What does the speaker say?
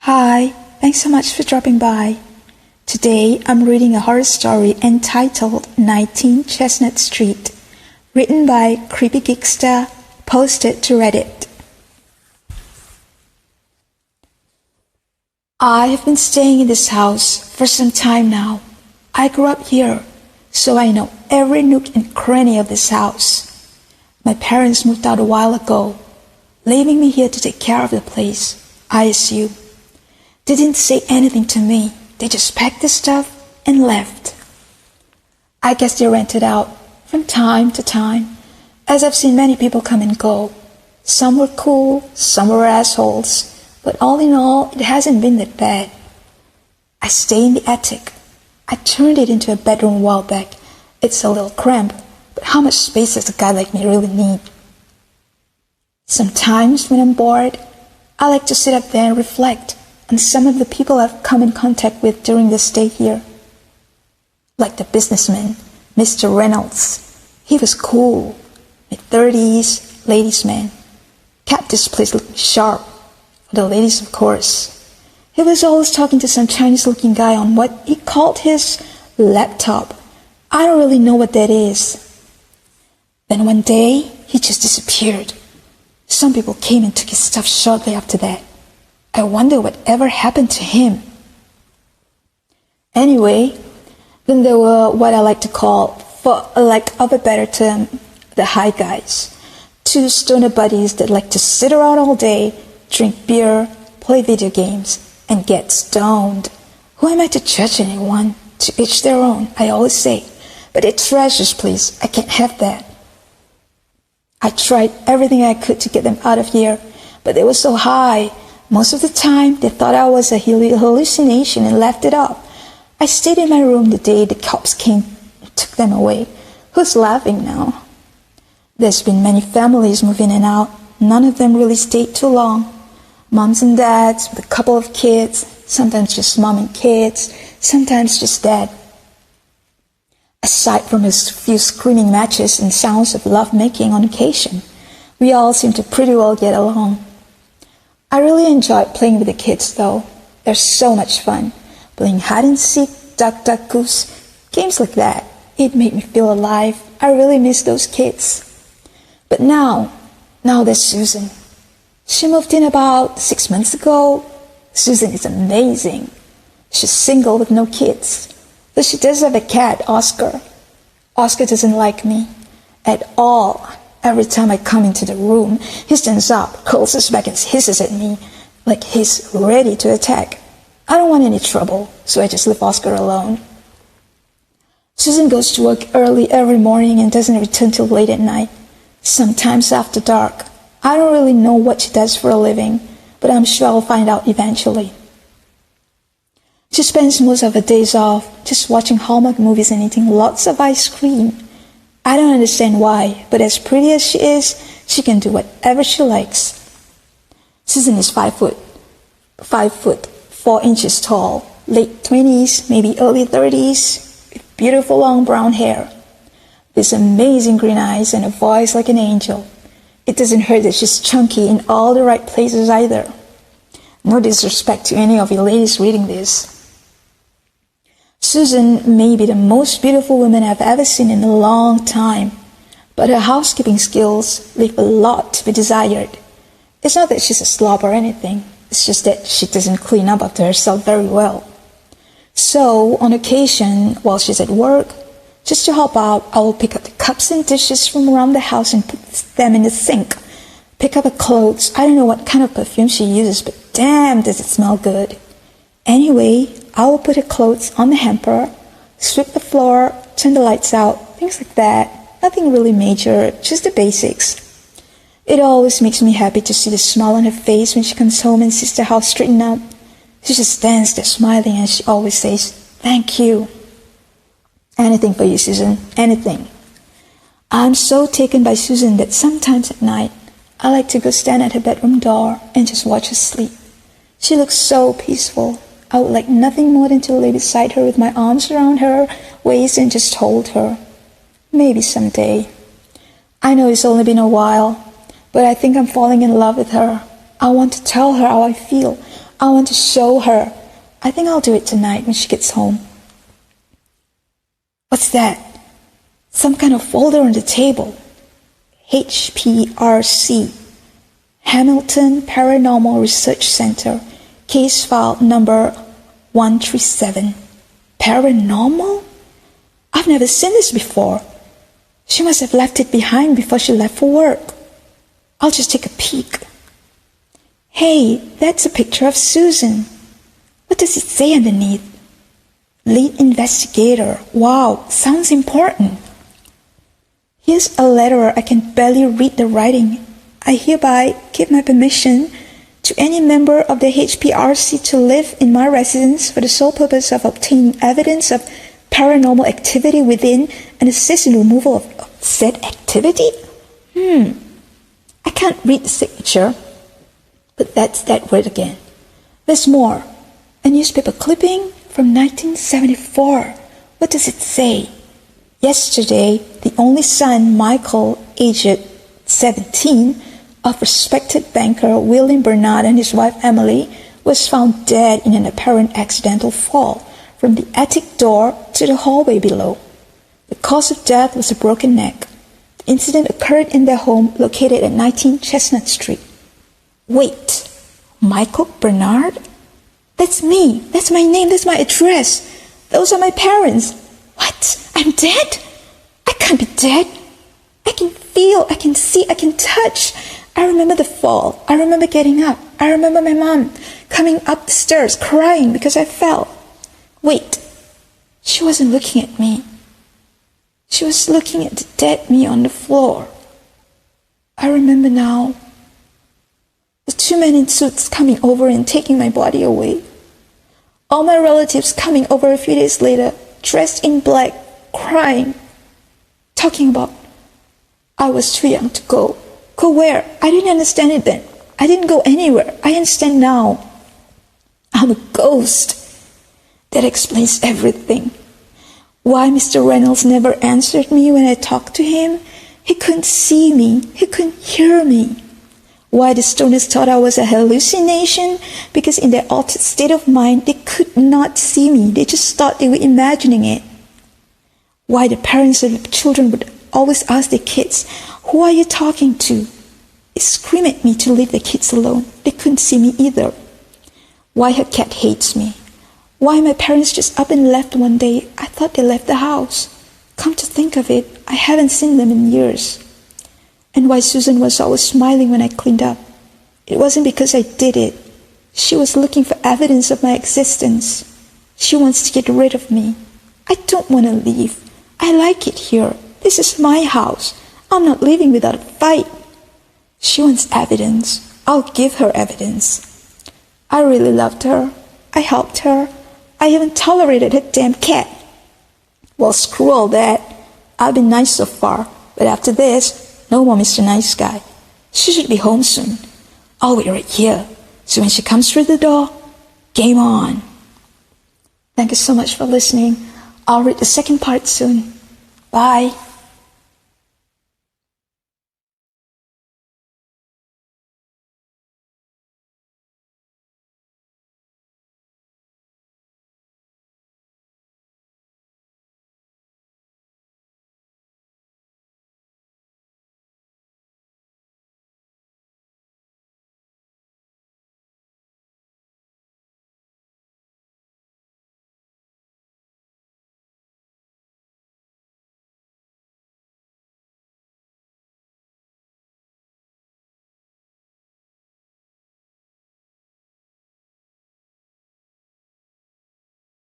Hi, thanks so much for dropping by. Today I'm reading a horror story entitled 19 Chestnut Street, written by CreepyGeeksta, posted to Reddit. I have been staying in this house for some time now. I grew up here, so I know every nook and cranny of this house. My parents moved out a while ago, leaving me here to take care of the place, I assume. They didn't say anything to me. They just packed the stuff and left. I guess they rented out from time to time, as I've seen many people come and go. Some were cool, some were assholes, but all in all, it hasn't been that bad. I stay in the attic. I turned it into a bedroom a while back. It's a little cramped, but how much space does a guy like me really need? Sometimes when I'm bored, I like to sit up there and reflect on some of the people I've come in contact with during the stay here. Like the businessman, Mr. Reynolds. He was cool, mid-30s, ladies' man. Kept this place looking sharp, for the ladies of course. He was always talking to some Chinese-looking guy on what he called his laptop. I don't really know what that is. Then one day, he just disappeared. Some people came and took his stuff shortly after that. I wonder whatever happened to him. Anyway, then there were what I like to call, for lack of a better term, the high guys. Two stoner buddies that like to sit around all day, drink beer, play video games, and get stoned. Who am I to judge anyone? To each their own, I always say. But it's treasures, please. I can't have that. I tried everything I could to get them out of here, but they were so high. Most of the time, they thought I was a hallucination and left it up. I stayed in my room the day the cops came and took them away. Who's laughing now? There's been many families move in and out. None of them really stayed too long. Moms and dads with a couple of kids, sometimes just mom and kids, sometimes just dad. Aside from a few screaming matches and sounds of lovemaking on occasion, we all seem to pretty well get along. I really enjoyed playing with the kids though. They're so much fun. Playing hide and seek, duck, duck, goose, games like that. It made me feel alive. I really miss those kids. But now there's Susan. She moved in about 6 months ago. Susan is amazing. She's single with no kids. But she does have a cat, Oscar. Oscar doesn't like me at all. Every time I come into the room, he stands up, curls his back and hisses at me like he's ready to attack. I don't want any trouble, so I just leave Oscar alone. Susan goes to work early every morning and doesn't return till late at night, sometimes after dark. I don't really know what she does for a living, but I'm sure I'll find out eventually. She spends most of her days off just watching Hallmark movies and eating lots of ice cream. I don't understand why, but as pretty as she is, she can do whatever she likes. Susan is 5 foot 4 inches tall, late 20s, maybe early 30s, with beautiful long brown hair, with amazing green eyes and a voice like an angel. It doesn't hurt that she's chunky in all the right places either. No disrespect to any of you ladies reading this. Susan may be the most beautiful woman I've ever seen in a long time, but her housekeeping skills leave a lot to be desired. It's not that she's a slob or anything, it's just that she doesn't clean up after herself very well. So, on occasion, while she's at work, just to help out, I will pick up the cups and dishes from around the house and put them in the sink. Pick up her clothes. I don't know what kind of perfume she uses, but damn does it smell good. Anyway, I will put her clothes on the hamper, sweep the floor, turn the lights out, things like that. Nothing really major, just the basics. It always makes me happy to see the smile on her face when she comes home and sees the house straightened up. She just stands there smiling and she always says, "Thank you." Anything for you, Susan, anything. I'm so taken by Susan that sometimes at night, I like to go stand at her bedroom door and just watch her sleep. She looks so peaceful. I would like nothing more than to lay beside her with my arms around her waist and just hold her. Maybe someday. I know it's only been a while, but I think I'm falling in love with her. I want to tell her how I feel. I want to show her. I think I'll do it tonight when she gets home. What's that? Some kind of folder on the table. HPRC, Hamilton Paranormal Research Center, case file number 137. Paranormal? I've never seen this before. She must have left it behind before she left for work. I'll just take a peek. Hey, that's a picture of Susan. What does it say underneath? Lead investigator. Wow, sounds important. Here's a letter. I can barely read the writing. I hereby give my permission to any member of the HPRC to live in my residence for the sole purpose of obtaining evidence of paranormal activity within and assist in the removal of said activity? I can't read the signature, but that's that word again. There's more. A newspaper clipping from 1974. What does it say? Yesterday, the only son, Michael, aged 17, of respected banker William Bernard and his wife Emily, was found dead in an apparent accidental fall from the attic door to the hallway below. The cause of death was a broken neck. The incident occurred in their home located at 19 Chestnut Street. Wait, Michael Bernard? That's me. That's my name. That's my address. Those are my parents. What? I'm dead? I can't be dead. I can feel, I can see, I can touch. I remember the fall. I remember getting up. I remember my mom coming up the stairs crying because I fell. Wait, she wasn't looking at me. She was looking at the dead me on the floor. I remember now. The two men in suits coming over and taking my body away. All my relatives coming over a few days later, dressed in black, crying, talking about I was too young to go. Go where? I didn't understand it then. I didn't go anywhere. I understand now. I'm a ghost. That explains everything. Why Mr. Reynolds never answered me when I talked to him? He couldn't see me. He couldn't hear me. Why the stoners thought I was a hallucination? Because in their altered state of mind, they could not see me. They just thought they were imagining it. Why the parents of the children would always ask their kids, who are you talking to? They scream at me to leave the kids alone. They couldn't see me either. Why her cat hates me. Why my parents just up and left one day. I thought they left the house. Come to think of it, I haven't seen them in years. And why Susan was always smiling when I cleaned up. It wasn't because I did it. She was looking for evidence of my existence. She wants to get rid of me. I don't want to leave. I like it here. This is my house. I'm not leaving without a fight. She wants evidence. I'll give her evidence. I really loved her. I helped her. I even tolerated her damn cat. Well, screw all that. I've been nice so far, but after this, no more Mr. Nice Guy. She should be home soon. I'll wait right here. So when she comes through the door, game on. Thank you so much for listening. I'll read the second part soon. Bye.